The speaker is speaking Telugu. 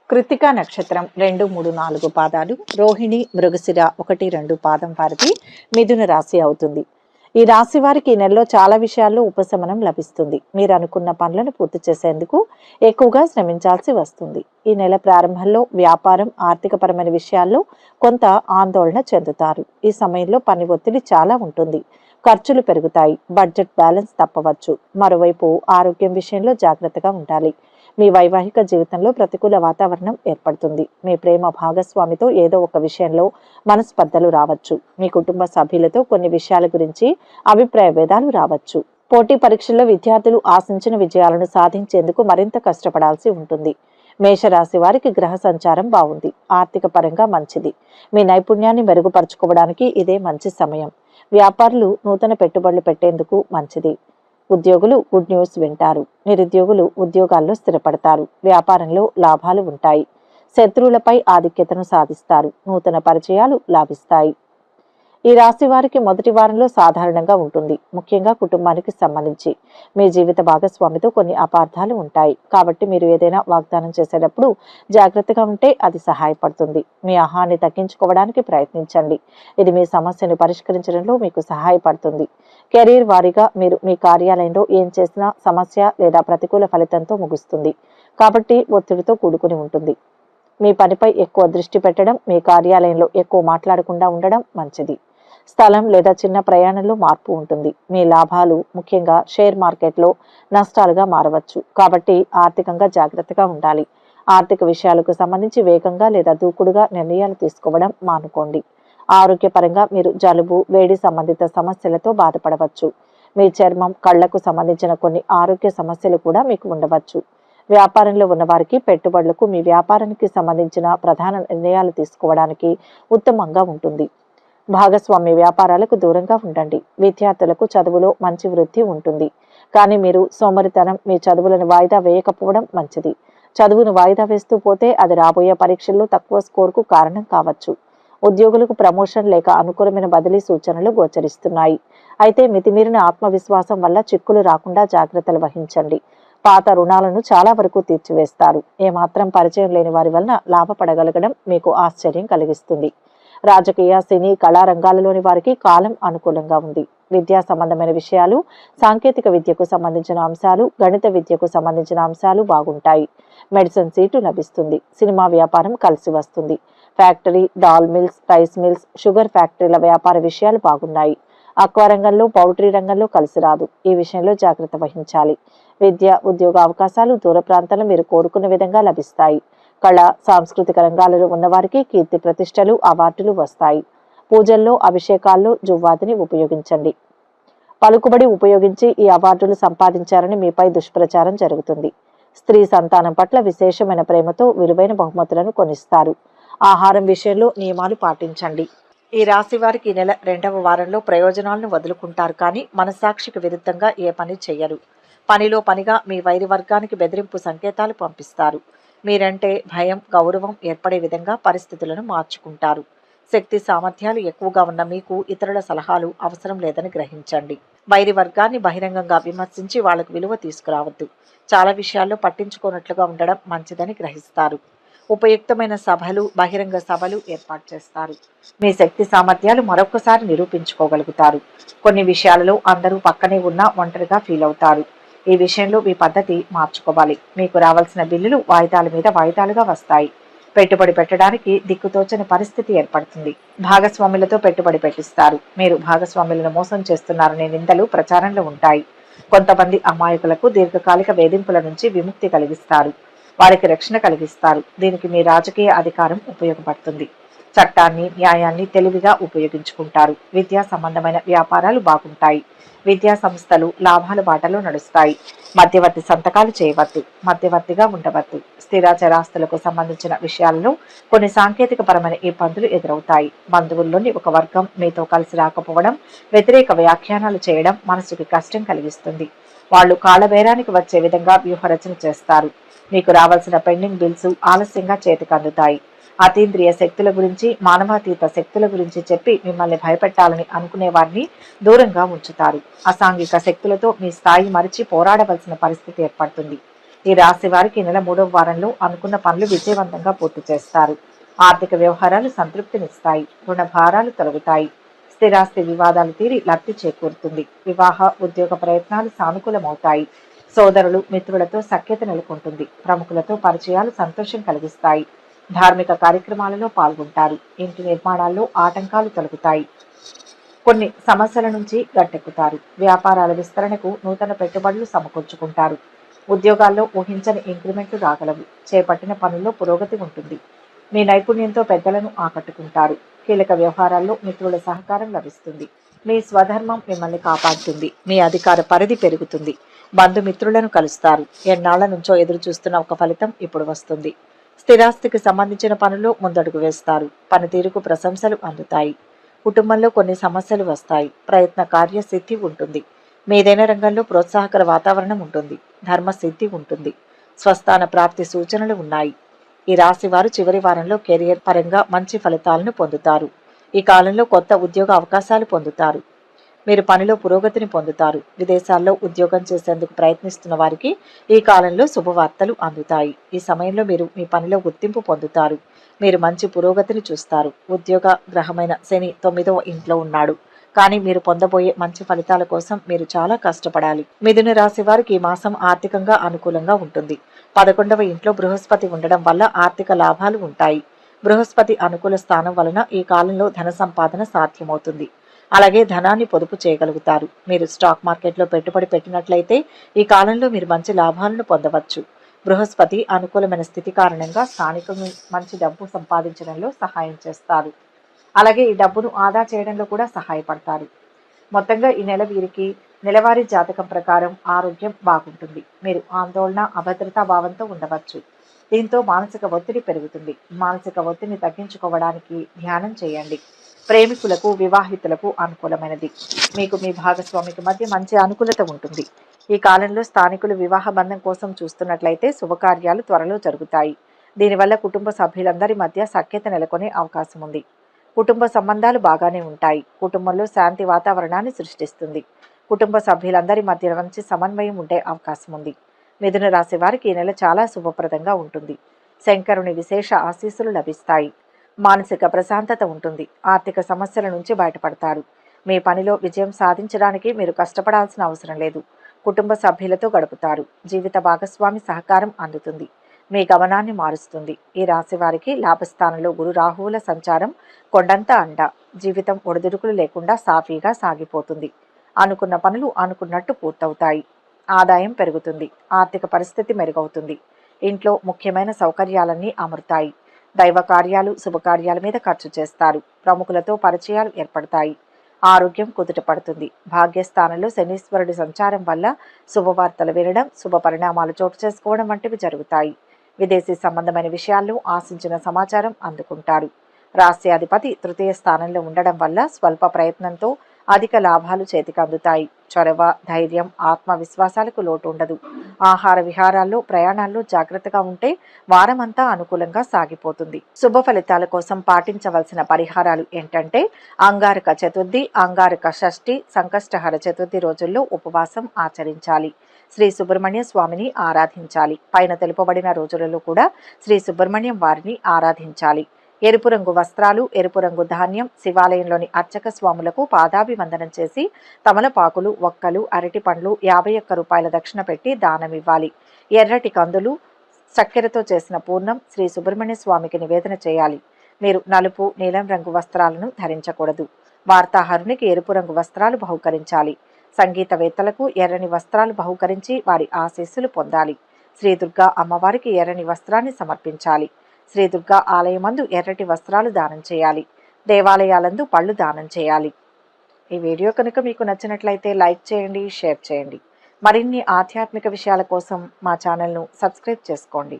కృత్తికా నక్షత్రం 2, 3, 4 పాదాలు, రోహిణి, మృగశిర 1, 2 పాదం వారికి మిథున రాశి అవుతుంది. ఈ రాశి వారికి ఈ నెలలో చాలా విషయాల్లో ఉపశమనం లభిస్తుంది. మీరు అనుకున్న పనులను పూర్తి చేసేందుకు ఎక్కువగా శ్రమించాల్సి వస్తుంది. ఈ నెల ప్రారంభంలో వ్యాపారం, ఆర్థికపరమైన విషయాల్లో కొంత ఆందోళన చెందుతారు. ఈ సమయంలో పని ఒత్తిడి చాలా ఉంటుంది. ఖర్చులు పెరుగుతాయి. బడ్జెట్ బ్యాలెన్స్ తప్పవచ్చు. మరోవైపు ఆరోగ్యం విషయంలో జాగ్రత్తగా ఉండాలి. మీ వైవాహిక జీవితంలో ప్రతికూల వాతావరణం ఏర్పడుతుంది. మీ ప్రేమ భాగస్వామితో ఏదో ఒక విషయంలో మనస్పర్ధలు రావచ్చు. మీ కుటుంబ సభ్యులతో కొన్ని విషయాల గురించి అభిప్రాయ భేదాలు రావచ్చు. పోటీ పరీక్షల్లో విద్యార్థులు ఆశించిన విజయాలను సాధించేందుకు మరింత కష్టపడాల్సి ఉంటుంది. మేషరాశి వారికి గ్రహ సంచారం బాగుంది. ఆర్థిక పరంగా మంచిది. మీ నైపుణ్యాన్ని మెరుగుపరుచుకోవడానికి ఇదే మంచి సమయం. వ్యాపారులు నూతన పెట్టుబడులు పెట్టేందుకు మంచిది. ఉద్యోగులు గుడ్ న్యూస్ వింటారు. నిరుద్యోగులు ఉద్యోగాల్లో స్థిరపడతారు. వ్యాపారంలో లాభాలు ఉంటాయి. శత్రువులపై ఆధిక్యతను సాధిస్తారు. నూతన పరిచయాలు లాభిస్తాయి. ఈ రాశి వారికి మొదటి వారంలో సాధారణంగా ఉంటుంది. ముఖ్యంగా కుటుంబానికి సంబంధించి మీ జీవిత భాగస్వామితో కొన్ని అపార్థాలు ఉంటాయి. కాబట్టి మీరు ఏదైనా వాగ్దానం చేసేటప్పుడు జాగ్రత్తగా ఉంటే అది సహాయపడుతుంది. మీ అహాన్ని తగ్గించుకోవడానికి ప్రయత్నించండి. ఇది మీ సమస్యను పరిష్కరించడంలో మీకు సహాయపడుతుంది. కెరీర్ వారీగా మీరు మీ కార్యాలయంలో ఏం చేసినా సమస్య లేదా ప్రతికూల ఫలితంతో ముగుస్తుంది. కాబట్టి ఒత్తిడితో కూడుకుని ఉంటుంది. మీ పనిపై ఎక్కువ దృష్టి పెట్టడం, మీ కార్యాలయంలో ఎక్కువ మాట్లాడకుండా ఉండడం మంచిది. స్థలం లేదా చిన్న ప్రయాణంలో మార్పు ఉంటుంది. మీ లాభాలు ముఖ్యంగా షేర్ మార్కెట్లో నష్టాలుగా మారవచ్చు. కాబట్టి ఆర్థికంగా జాగ్రత్తగా ఉండాలి. ఆర్థిక విషయాలకు సంబంధించి వేగంగా లేదా దూకుడుగా నిర్ణయాలు తీసుకోవడం మానుకోండి. ఆరోగ్యపరంగా మీరు జలుబు, వేడి సంబంధిత సమస్యలతో బాధపడవచ్చు. మీ చర్మం, కళ్లకు సంబంధించిన కొన్ని ఆరోగ్య సమస్యలు కూడా మీకు ఉండవచ్చు. వ్యాపారంలో ఉన్నవారికి పెట్టుబడులకు, మీ వ్యాపారానికి సంబంధించిన ప్రధాన నిర్ణయాలు తీసుకోవడానికి ఉత్తమంగా ఉంటుంది. భాగస్వామ్య వ్యాపారాలకు దూరంగా ఉండండి. విద్యార్థులకు చదువులో మంచి వృద్ధి ఉంటుంది. కానీ మీరు సోమరితనం, మీ చదువులను వాయిదా వేయకపోవడం మంచిది. చదువును వాయిదా వేస్తూ పోతే అది రాబోయే పరీక్షల్లో తక్కువ స్కోర్కు కారణం కావచ్చు. ఉద్యోగులకు ప్రమోషన్ లేక అనుకూలమైన బదిలీ సూచనలు గోచరిస్తున్నాయి. అయితే మితిమీరిన ఆత్మవిశ్వాసం వల్ల చిక్కులు రాకుండా జాగ్రత్తలు వహించండి. పాత రుణాలను చాలా వరకు తీర్చివేస్తారు. ఏమాత్రం పరిచయం లేని వారి వలన లాభపడగలగడం మీకు ఆశ్చర్యం కలిగిస్తుంది. రాజకీయ, సినీ, కళారంగాలలోని వారికి కాలం అనుకూలంగా ఉంది. విద్యా సంబంధమైన విషయాలు, సాంకేతిక విద్యకు సంబంధించిన అంశాలు, గణిత విద్యకు సంబంధించిన అంశాలు బాగుంటాయి. మెడిసిన్ సీటు లభిస్తుంది. సినిమా వ్యాపారం కలిసి వస్తుంది. Factory, dal mills, rice mills, sugar ఫ్యాక్టరీల వ్యాపార విషయాలు బాగున్నాయి. ఆక్వా రంగంలో, పౌల్ట్రీ రంగంలో కలిసి రాదు. ఈ విషయంలో జాగ్రత్త వహించాలి. విద్య, ఉద్యోగ అవకాశాలు దూర ప్రాంతాల్లో మీరు కోరుకున్న విధంగా లభిస్తాయి. కళ, సాంస్కృతిక రంగాలలో ఉన్నవారికి కీర్తి ప్రతిష్టలు, అవార్డులు వస్తాయి. పూజల్లో, అభిషేకాల్లో జువ్వాదిని ఉపయోగించండి. పలుకుబడి ఉపయోగించి ఈ అవార్డులు సంపాదించారని మీపై దుష్ప్రచారం జరుగుతుంది. స్త్రీ సంతానం పట్ల విశేషమైన ప్రేమతో విలువైన బహుమతులను కొనిస్తారు. ఆహారం విషయంలో నియమాలు పాటించండి. ఈ రాశి వారికి ఈ నెల 2వ వారంలో ప్రయోజనాలను వదులుకుంటారు. కానీ మనస్సాక్షికి విరుద్ధంగా ఏ పని చెయ్యరు. పనిలో పనిగా మీ వైరి వర్గానికి బెదిరింపు సంకేతాలు పంపిస్తారు. మీరంటే భయం, గౌరవం ఏర్పడే విధంగా పరిస్థితులను మార్చుకుంటారు. శక్తి సామర్థ్యాలు ఎక్కువగా ఉన్న మీకు ఇతరుల సలహాలు అవసరం లేదని గ్రహించండి. వైరి వర్గాన్ని బహిరంగంగా విమర్శించి వాళ్లకు విలువ తీసుకురావద్దు. చాలా విషయాల్లో పట్టించుకోనట్లుగా ఉండడం మంచిదని గ్రహిస్తారు. ఉపయుక్తమైన సభలు, బహిరంగ సభలు ఏర్పాటు చేస్తారు. మీ శక్తి సామర్థ్యాలు మరొకసారి నిరూపించుకోగలుగుతారు. కొన్ని విషయాలలో అందరూ పక్కనే ఉన్నా ఒంటరిగా ఫీల్ అవుతారు. ఈ విషయంలో మీ పద్ధతి మార్చుకోవాలి. మీకు రావాల్సిన బిల్లులు వాయిదాల మీద వాయిదాలుగా వస్తాయి. పెట్టుబడి పెట్టడానికి దిక్కుతోచని పరిస్థితి ఏర్పడుతుంది. భాగస్వాములతో పెట్టుబడి పెట్టిస్తారు. మీరు భాగస్వాములను మోసం చేస్తున్నారనే నిందలు ప్రచారంలో ఉంటాయి. కొంతమంది అమాయకులకు దీర్ఘకాలిక వేధింపుల నుంచి విముక్తి కలిగిస్తారు. వారికి రక్షణ కలిగిస్తారు. దీనికి మీ రాజకీయ అధికారం ఉపయోగపడుతుంది. చట్టాన్ని, న్యాయాన్ని తెలివిగా ఉపయోగించుకుంటారు. విద్యా సంబంధమైన వ్యాపారాలు బాగుంటాయి. విద్యా సంస్థలు లాభాల బాటలో నడుస్తాయి. మధ్యవర్తి సంతకాలు చేయవద్దు. మధ్యవర్తిగా ఉండవద్దు. స్థిరాచరాస్తులకు సంబంధించిన విషయాలలో కొన్ని సాంకేతిక పరమైన ఇబ్బందులు ఎదురవుతాయి. బంధువుల్లోని ఒక వర్గం మీతో కలిసి రాకపోవడం, వ్యతిరేక వ్యాఖ్యానాలు చేయడం మనసుకి కష్టం కలిగిస్తుంది. వాళ్ళు కాళ్ళబేరానికి వచ్చే విధంగా వ్యూహరచన చేస్తారు. మీకు రావాల్సిన పెండింగ్ బిల్స్ ఆలస్యంగా చేతికి అందుతాయి. అతీంద్రియ శక్తుల గురించి, మానవాతీత శక్తుల గురించి చెప్పి మిమ్మల్ని భయపెట్టాలని అనుకునే వారిని దూరంగా ఉంచుతారు. అసాంఘిక శక్తులతో మీ స్థాయి మరిచి పోరాడవలసిన పరిస్థితి ఏర్పడుతుంది. ఈ రాశి వారికి ఈ నెల 3వ వారంలో అనుకున్న పనులు విజయవంతంగా పూర్తి చేస్తారు. ఆర్థిక వ్యవహారాలు సంతృప్తినిస్తాయి. రుణ భారాలు తొలగుతాయి. స్థిరాస్తి వివాదాలు తీరి లబ్ధి చేకూరుతుంది. వివాహ ఉద్యోగ ప్రయత్నాలు సానుకూలమవుతాయి. సోదరులు మిత్రులతో సఖ్యత నెలకొంటుంది. ప్రముఖులతో పరిచయాలు సంతోషం కలిగిస్తాయి. ధార్మిక కార్యక్రమాలలో పాల్గొంటారు. ఇంటి నిర్మాణాల్లో ఆటంకాలు తొలగుతాయి. కొన్ని సమస్యల నుంచి గట్టెక్కుతారు. వ్యాపారాల విస్తరణకు నూతన పెట్టుబడులు సమకూర్చుకుంటారు. ఉద్యోగాల్లో ఊహించని ఇంక్రిమెంట్లు రాగలవు. చేపట్టిన పనుల్లో పురోగతి ఉంటుంది. మీ నైపుణ్యంతో పెద్దలను ఆకట్టుకుంటారు. కీలక వ్యవహారాల్లో మిత్రుల సహకారం లభిస్తుంది. మీ స్వధర్మం మిమ్మల్ని కాపాడుతుంది. మీ అధికార పరిధి పెరుగుతుంది. బంధుమిత్రులను కలుస్తారు. ఎన్నాళ్ల నుంచో ఎదురు చూస్తున్న ఒక ఫలితం ఇప్పుడు వస్తుంది. స్థిరాస్తికి సంబంధించిన పనుల్లో ముందడుగు వేస్తారు. పనితీరుకు ప్రశంసలు అందుతాయి. కుటుంబంలో కొన్ని సమస్యలు వస్తాయి. ప్రయత్న కార్యసిద్ధి ఉంటుంది. మీదైన రంగంలో ప్రోత్సాహకర వాతావరణం ఉంటుంది. ధర్మసిద్ధి ఉంటుంది. స్వస్థాన ప్రాప్తి సూచనలు ఉన్నాయి. ఈ రాశి వారు చివరి వారంలో కెరియర్ పరంగా మంచి ఫలితాలను పొందుతారు. ఈ కాలంలో కొత్త ఉద్యోగ అవకాశాలు పొందుతారు. మీరు పనిలో పురోగతిని పొందుతారు. విదేశాల్లో ఉద్యోగం చేసేందుకు ప్రయత్నిస్తున్న వారికి ఈ కాలంలో శుభవార్తలు అందుతాయి. ఈ సమయంలో మీరు మీ పనిలో గుర్తింపు పొందుతారు. మీరు మంచి పురోగతిని చూస్తారు. ఉద్యోగ గ్రహమైన శని 9వ ఇంట్లో ఉన్నాడు. కానీ మీరు పొందబోయే మంచి ఫలితాల కోసం మీరు చాలా కష్టపడాలి. మిథున రాశి వారికి ఈ మాసం ఆర్థికంగా అనుకూలంగా ఉంటుంది. 11వ ఇంట్లో బృహస్పతి ఉండడం వల్ల ఆర్థిక లాభాలు ఉంటాయి. బృహస్పతి అనుకూల స్థానం వలన ఈ కాలంలో ధన సంపాదన సాధ్యమవుతుంది. అలాగే ధనాన్ని పొదుపు చేయగలుగుతారు. మీరు స్టాక్ మార్కెట్లో పెట్టుబడి పెట్టినట్లయితే ఈ కాలంలో మీరు మంచి లాభాలను పొందవచ్చు. బృహస్పతి అనుకూలమైన స్థితి కారణంగా స్థానికులు మంచి డబ్బు సంపాదించడంలో సహాయం చేస్తారు. అలాగే ఈ డబ్బును ఆదా చేయడంలో కూడా సహాయపడతారు. మొత్తంగా ఈ నెల వీరికి నెలవారీ జాతకం ప్రకారం ఆరోగ్యం బాగుంటుంది. మీరు ఆందోళన అభద్రతా భావంతో ఉండవచ్చు. దీంతో మానసిక ఒత్తిడి పెరుగుతుంది. మానసిక ఒత్తిడిని తగ్గించుకోవడానికి ధ్యానం చేయండి. ప్రేమికులకు వివాహితులకు అనుకూలమైనది. మీకు మీ భాగస్వామికి మధ్య మంచి అనుకూలత ఉంటుంది. ఈ కాలంలో స్థానికులు వివాహ బంధం కోసం చూస్తున్నట్లయితే శుభకార్యాలు త్వరలో జరుగుతాయి. దీనివల్ల కుటుంబ సభ్యులందరి మధ్య సఖ్యత నెలకొనే అవకాశం ఉంది. కుటుంబ సంబంధాలు బాగానే ఉంటాయి. కుటుంబంలో శాంతి వాతావరణాన్ని సృష్టిస్తుంది. కుటుంబ సభ్యులందరి మధ్య మంచి సమన్వయం ఉండే అవకాశం ఉంది. మిథున రాశి వారికి ఈ నెల చాలా శుభప్రదంగా ఉంటుంది. శంకరుని విశేష ఆశీస్సులు లభిస్తాయి. మానసిక ప్రశాంతత ఉంటుంది. ఆర్థిక సమస్యల నుంచి బయటపడతారు. మీ పనిలో విజయం సాధించడానికి మీరు కష్టపడాల్సిన అవసరం లేదు. కుటుంబ సభ్యులతో గడుపుతారు. జీవిత భాగస్వామి సహకారం అందుతుంది. మీ గమనాన్ని మారుస్తుంది. ఈ రాశి వారికి లాభస్థానంలో గురు రాహువుల సంచారం కొండంత అండ. జీవితం ఒడిదుడుకులు లేకుండా సాఫీగా సాగిపోతుంది. అనుకున్న పనులు అనుకున్నట్టు పూర్తవుతాయి. ఆదాయం పెరుగుతుంది. ఆర్థిక పరిస్థితి మెరుగవుతుంది. ఇంట్లో ముఖ్యమైన సౌకర్యాలన్నీ అమరుతాయి. దైవ కార్యాలు శుభకార్యాల మీద ఖర్చు చేస్తారు. ప్రముఖులతో పరిచయాలు ఏర్పడతాయి. ఆరోగ్యం కుదుట పడుతుంది. భాగ్యస్థానంలో శనీశ్వరుడి సంచారం వల్ల శుభవార్తలు వినడం, శుభ పరిణామాలు చోటు చేసుకోవడం వంటివి జరుగుతాయి. విదేశీ సంబంధమైన విషయాల్లో ఆశించిన సమాచారం అందుకుంటారు. రాశ్యాధిపతి తృతీయ స్థానంలో ఉండడం వల్ల స్వల్ప ప్రయత్నంతో అధిక లాభాలు చేతికి అందుతాయి. చొరవ, ధైర్యం, ఆత్మవిశ్వాసాలకు లోటు ఉండదు. ఆహార విహారాల్లో ప్రయాణాల్లో జాగ్రత్తగా ఉంటే వారమంతా అనుకూలంగా సాగిపోతుంది. శుభ ఫలితాల కోసం పాటించవలసిన పరిహారాలు ఏంటంటే అంగారక చతుర్థి, అంగారక షష్ఠి, సంకష్టహర చతుర్థి రోజుల్లో ఉపవాసం ఆచరించాలి. శ్రీ సుబ్రహ్మణ్య స్వామిని ఆరాధించాలి. పైన తెలుపబడిన రోజులలో కూడా శ్రీ సుబ్రహ్మణ్యం వారిని ఆరాధించాలి. ఎరుపు రంగు వస్త్రాలు, ఎరుపు రంగు ధాన్యం, శివాలయంలోని అర్చక స్వాములకు పాదాభివందనం చేసి తమలపాకులు, ఒక్కలు, అరటి పండ్లు 51 రూపాయల దక్షిణ పెట్టి దానమివ్వాలి. ఎర్రటి కందులు, చక్కెరతో చేసిన పూర్ణం శ్రీ సుబ్రహ్మణ్య స్వామికి నివేదన చేయాలి. మీరు నలుపు, నీలం రంగు వస్త్రాలను ధరించకూడదు. వార్తాహరునికి ఎరుపు రంగు వస్త్రాలు బహుకరించాలి. సంగీతవేత్తలకు ఎర్రని వస్త్రాలు బహుకరించి వారి ఆశీస్సులు పొందాలి. శ్రీ దుర్గా అమ్మవారికి ఎర్రని వస్త్రాన్ని సమర్పించాలి. శ్రీ దుర్గా ఆలయమందు ఎర్రటి వస్త్రాలు దానం చేయాలి. దేవాలయాలందు పళ్ళు దానం చేయాలి. ఈ వీడియో కనుక మీకు నచ్చినట్లయితే లైక్ చేయండి, షేర్ చేయండి. మరిన్ని ఆధ్యాత్మిక విషయాల కోసం మా ఛానల్ను సబ్స్క్రైబ్ చేసుకోండి.